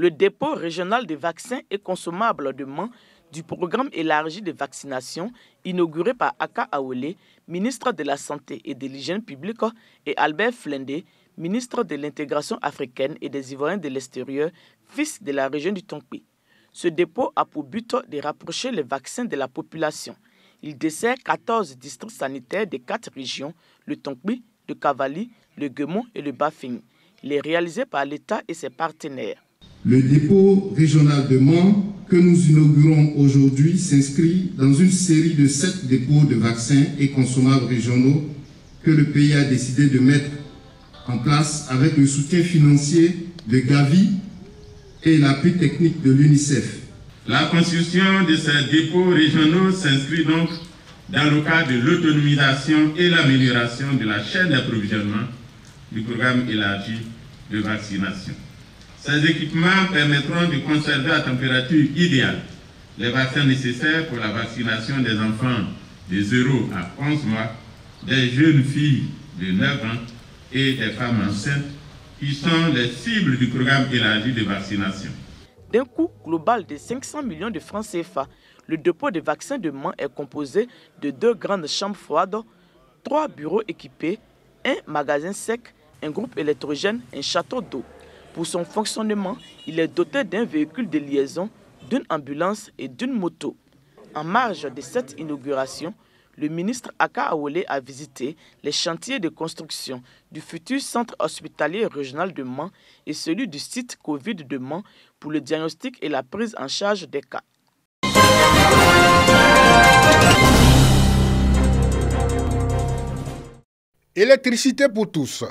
Le dépôt régional des vaccins et consommables de Mans du programme élargi de vaccination inauguré par Aka Awele, ministre de la Santé et de l'Hygiène publique, et Albert Flendé, ministre de l'Intégration africaine et des Ivoiriens de l'extérieur, fils de la région du Tonkpi. Ce dépôt a pour but de rapprocher les vaccins de la population. Il dessert 14 districts sanitaires de 4 régions, le Tonkpi, le Kavali, le Guémon et le Bafing. Il est réalisé par l'État et ses partenaires. Le dépôt régional de Mans que nous inaugurons aujourd'hui s'inscrit dans une série de 7 dépôts de vaccins et consommables régionaux que le pays a décidé de mettre en place avec le soutien financier de Gavi et l'appui technique de l'UNICEF. La constitution de ces dépôts régionaux s'inscrit donc dans le cadre de l'autonomisation et l'amélioration de la chaîne d'approvisionnement du programme élargi de vaccination. Ces équipements permettront de conserver à température idéale les vaccins nécessaires pour la vaccination des enfants de 0 à 11 mois, des jeunes filles de 9 ans et des femmes enceintes qui sont les cibles du programme élargi de vaccination. D'un coût global de 500 millions de francs CFA, le dépôt de vaccins de Mans est composé de 2 grandes chambres froides, 3 bureaux équipés, un magasin sec, un groupe électrogène, un château d'eau. Pour son fonctionnement, il est doté d'un véhicule de liaison, d'une ambulance et d'une moto. En marge de cette inauguration, le ministre Aka Awele a visité les chantiers de construction du futur centre hospitalier régional de Mans et celui du site Covid de Mans pour le diagnostic et la prise en charge des cas. Électricité pour tous.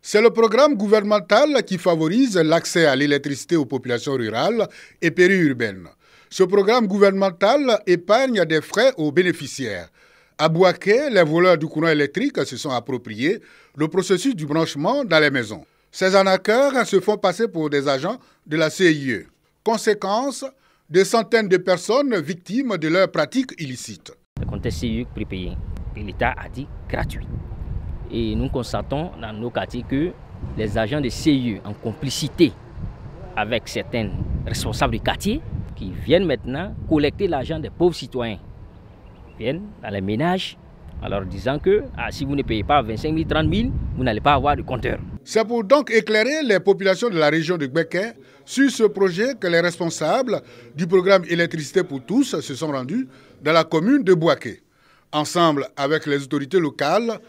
C'est le programme gouvernemental qui favorise l'accès à l'électricité aux populations rurales et périurbaines. Ce programme gouvernemental épargne des frais aux bénéficiaires. À Bouaké, les voleurs du courant électrique se sont appropriés le processus du branchement dans les maisons. Ces arnaqueurs se font passer pour des agents de la CIE. Conséquence, des centaines de personnes victimes de leurs pratiques illicites. Le compteur CIE prépayé, l'État a dit gratuit. Et nous constatons dans nos quartiers que les agents de CIE, en complicité avec certains responsables du quartier, qui viennent maintenant collecter l'argent des pauvres citoyens, viennent dans les ménages en leur disant que si vous ne payez pas 25 000, 30 000, vous n'allez pas avoir de compteur. C'est pour donc éclairer les populations de la région de Gbeke sur ce projet que les responsables du programme Électricité pour tous se sont rendus dans la commune de Bouaké. Ensemble avec les autorités locales,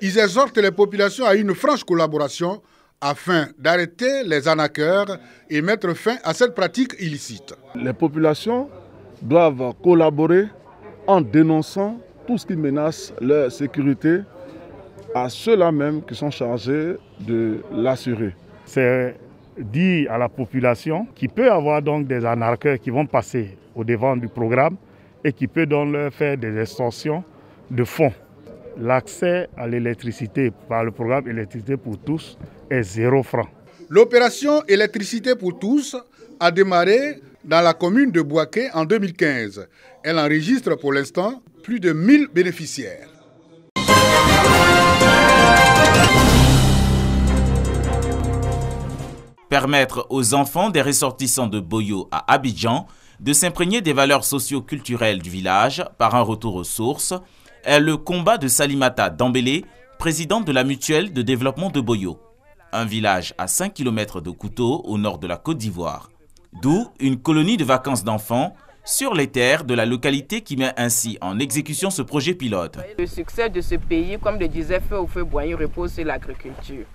ils exhortent les populations à une franche collaboration afin d'arrêter les arnaqueurs et mettre fin à cette pratique illicite. Les populations doivent collaborer en dénonçant tout ce qui menace leur sécurité à ceux-là même qui sont chargés de l'assurer. C'est dire à la population qu'il peut y avoir donc des arnaqueurs qui vont passer au devant du programme et qui peut donc leur faire des extorsions de fonds. L'accès à l'électricité par le programme Électricité pour tous est 0 francs. L'opération Électricité pour tous a démarré dans la commune de Bouaké en 2015. Elle enregistre pour l'instant plus de 1000 bénéficiaires. Permettre aux enfants des ressortissants de Boyo à Abidjan de s'imprégner des valeurs socio-culturelles du village par un retour aux sources est le combat de Salimata Dambélé, présidente de la mutuelle de développement de Boyo, un village à 5 km de Kouto au nord de la Côte d'Ivoire. D'où une colonie de vacances d'enfants sur les terres de la localité qui met ainsi en exécution ce projet pilote. Le succès de ce pays, comme le disait Feu Boigny, repose sur l'agriculture.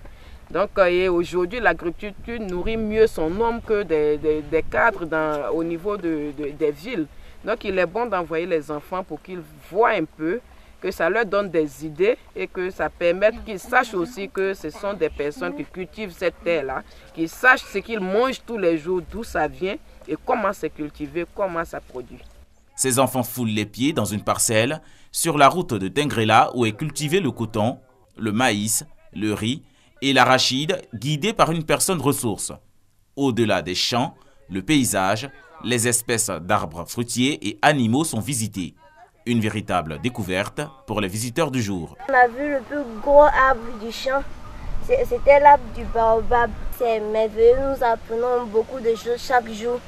Donc aujourd'hui, l'agriculture nourrit mieux son homme que des cadres au niveau des villes. Donc il est bon d'envoyer les enfants pour qu'ils voient un peu, que ça leur donne des idées et que ça permette qu'ils sachent aussi que ce sont des personnes qui cultivent cette terre-là, qu'ils sachent ce qu'ils mangent tous les jours, d'où ça vient et comment c'est cultivé, comment ça produit. Ces enfants foulent les pieds dans une parcelle sur la route de Tengrela où est cultivé le coton, le maïs, le riz et l'arachide, guidés par une personne ressource. Au-delà des champs, le paysage, les espèces d'arbres fruitiers et animaux sont visités. Une véritable découverte pour les visiteurs du jour. On a vu le plus gros arbre du champ. C'était l'arbre du baobab. C'est merveilleux, nous apprenons beaucoup de choses chaque jour.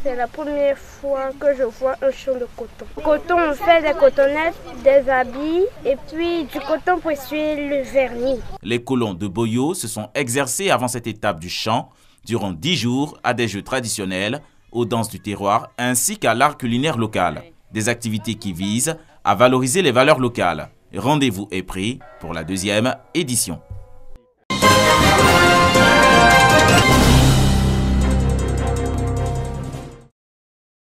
C'est la première fois que je vois un champ de coton. Coton, on fait des cotonnettes, des habits et puis du coton pour essuyer le vernis. Les colons de Boyo se sont exercés avant cette étape du chant durant 10 jours à des jeux traditionnels, aux danses du terroir ainsi qu'à l'art culinaire local. Des activités qui visent à valoriser les valeurs locales. Rendez-vous est pris pour la 2e édition.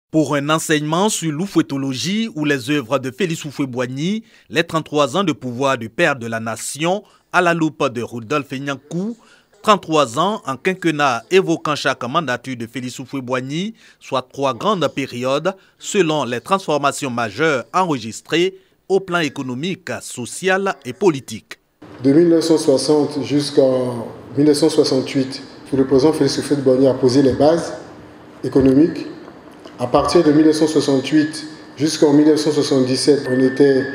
Pour un enseignement sur l'oufouétologie ou les œuvres de Félix Houphouët-Boigny, les 33 ans de pouvoir du père de la nation à la loupe de Rodolphe Nyangkou, 33 ans en quinquennat évoquant chaque mandature de Félix Houphouët-Boigny, soit 3 grandes périodes selon les transformations majeures enregistrées au plan économique, social et politique. De 1960 jusqu'en 1968, le président Félix Houphouët-Boigny a posé les bases économiques. À partir de 1968 jusqu'en 1977, on était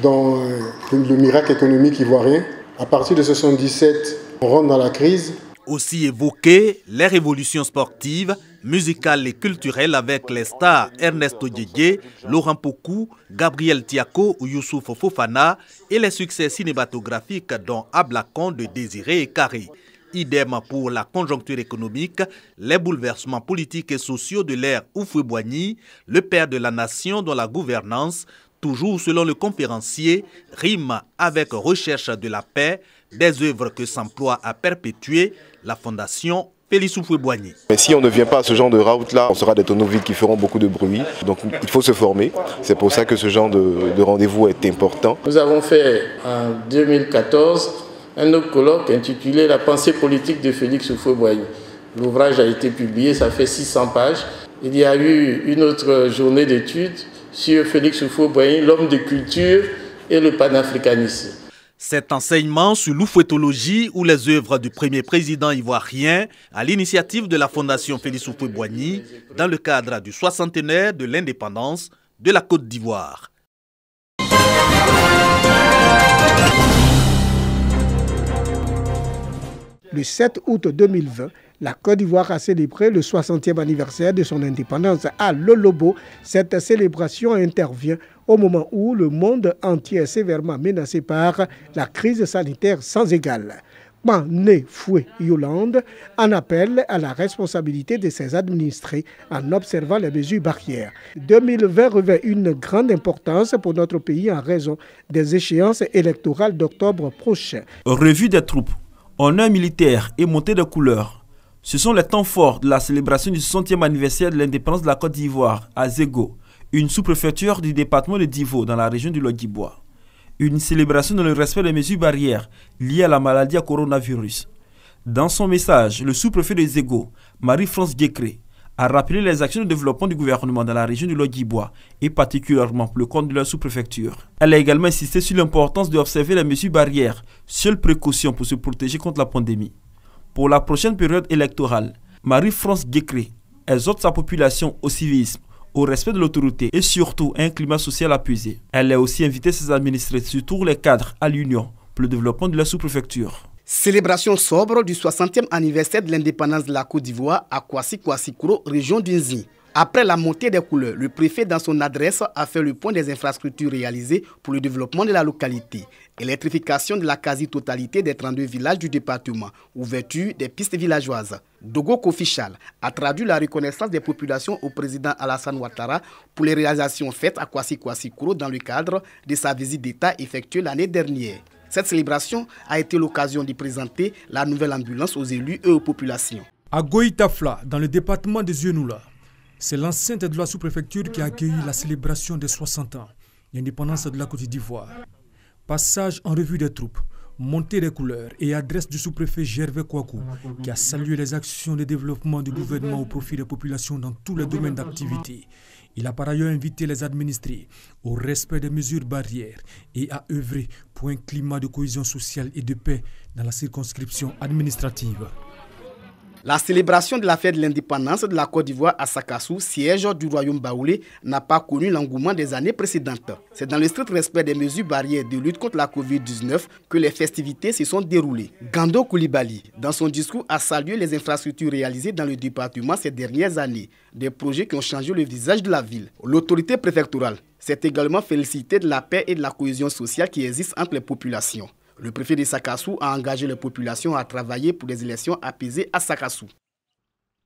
dans le miracle économique ivoirien. À partir de 1977, on rentre dans la crise. Aussi évoqué les révolutions sportives, musicales et culturelles avec les stars Ernesto Diédié, Laurent Pokou, Gabriel Tiako ou Youssouf Fofana et les succès cinématographiques dont Ablakon de Désiré et Carré. Idem pour la conjoncture économique, les bouleversements politiques et sociaux de l'ère Houphouët-Boigny, le père de la nation dont la gouvernance, toujours selon le conférencier, rime avec recherche de la paix, des œuvres que s'emploie à perpétuer la fondation Félix Houphouët-Boigny. Mais si on ne vient pas à ce genre de route-là, on sera des tonneaux vides qui feront beaucoup de bruit. Donc il faut se former. C'est pour ça que ce genre de rendez-vous est important. Nous avons fait en 2014 un autre colloque intitulé « La pensée politique de Félix Houphouët-Boigny ». L'ouvrage a été publié, ça fait 600 pages. Il y a eu une autre journée d'études sur Félix Houphouët-Boigny, l'homme de culture et le panafricanisme. Cet enseignement sur l'oufouétologie ou les œuvres du premier président ivoirien à l'initiative de la Fondation Félix Houphouët-Boigny dans le cadre du 60e de l'indépendance de la Côte d'Ivoire. Le 7 août 2020, la Côte d'Ivoire a célébré le 60e anniversaire de son indépendance à Lolobo. Cette célébration intervient au moment où le monde entier est sévèrement menacé par la crise sanitaire sans égale. Mané Foué Yolande en appelle à la responsabilité de ses administrés en observant les mesures barrières. 2020 revêt une grande importance pour notre pays en raison des échéances électorales d'octobre prochain. Revue des troupes, honneur militaire et montée de couleurs. Ce sont les temps forts de la célébration du 60e anniversaire de l'indépendance de la Côte d'Ivoire à Zégo, une sous-préfecture du département de Divo dans la région du Logibwa. Une célébration dans le respect des mesures barrières liées à la maladie à coronavirus. Dans son message, le sous-préfet de Zégo, Marie-France Guécré, a rappelé les actions de développement du gouvernement dans la région du Logibwa et particulièrement pour le compte de la sous-préfecture. Elle a également insisté sur l'importance d'observer les mesures barrières, seule précaution pour se protéger contre la pandémie. Pour la prochaine période électorale, Marie-France Guécré exhorte sa population au civisme, au respect de l'autorité et surtout à un climat social apaisé. Elle a aussi invité ses administrés, surtout les cadres, à l'union pour le développement de la sous-préfecture. Célébration sobre du 60e anniversaire de l'indépendance de la Côte d'Ivoire à Kwasi-Kwasi-Kourou, région d'Unzi. Après la montée des couleurs, le préfet dans son adresse a fait le point des infrastructures réalisées pour le développement de la localité. Électrification de la quasi-totalité des 32 villages du département, ouverture des pistes villageoises. Dogo Kofichal a traduit la reconnaissance des populations au président Alassane Ouattara pour les réalisations faites à Kwasi-Kwasi-Kourou dans le cadre de sa visite d'État effectuée l'année dernière. Cette célébration a été l'occasion de présenter la nouvelle ambulance aux élus et aux populations. À Goïtafla, dans le département des Yenoula, c'est l'enceinte de la sous-préfecture qui a accueilli la célébration des 60 ans, l'indépendance de la Côte d'Ivoire. Passage en revue des troupes, montée des couleurs et adresse du sous-préfet Gervais Kouakou, qui a salué les actions de développement du gouvernement au profit des populations dans tous les domaines d'activité. Il a par ailleurs invité les administrés au respect des mesures barrières et à œuvrer pour un climat de cohésion sociale et de paix dans la circonscription administrative. La célébration de la fête de l'indépendance de la Côte d'Ivoire à Sakassou, siège du royaume baoulé, n'a pas connu l'engouement des années précédentes. C'est dans le strict respect des mesures barrières de lutte contre la Covid-19 que les festivités se sont déroulées. Gando Koulibaly, dans son discours, a salué les infrastructures réalisées dans le département ces dernières années, des projets qui ont changé le visage de la ville. L'autorité préfectorale s'est également félicitée de la paix et de la cohésion sociale qui existe entre les populations. Le préfet de Sakassou a engagé les populations à travailler pour des élections apaisées à Sakassou.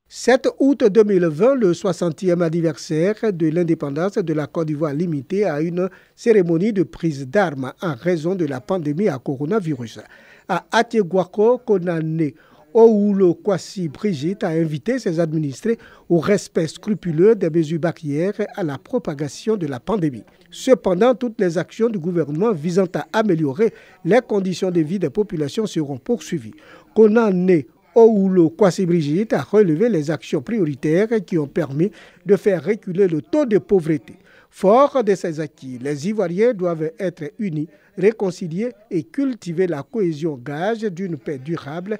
7 août 2020, le 60e anniversaire de l'indépendance de la Côte d'Ivoire limité à une cérémonie de prise d'armes en raison de la pandémie à coronavirus. À Atiegwako, Konane, Oulo Kwasi Brigitte a invité ses administrés au respect scrupuleux des mesures barrières à la propagation de la pandémie. Cependant, toutes les actions du gouvernement visant à améliorer les conditions de vie des populations seront poursuivies. Konane Oulo Kwasi Brigitte a relevé les actions prioritaires qui ont permis de faire reculer le taux de pauvreté. Fort de ces acquis, les Ivoiriens doivent être unis, réconciliés et cultiver la cohésion, gage d'une paix durable.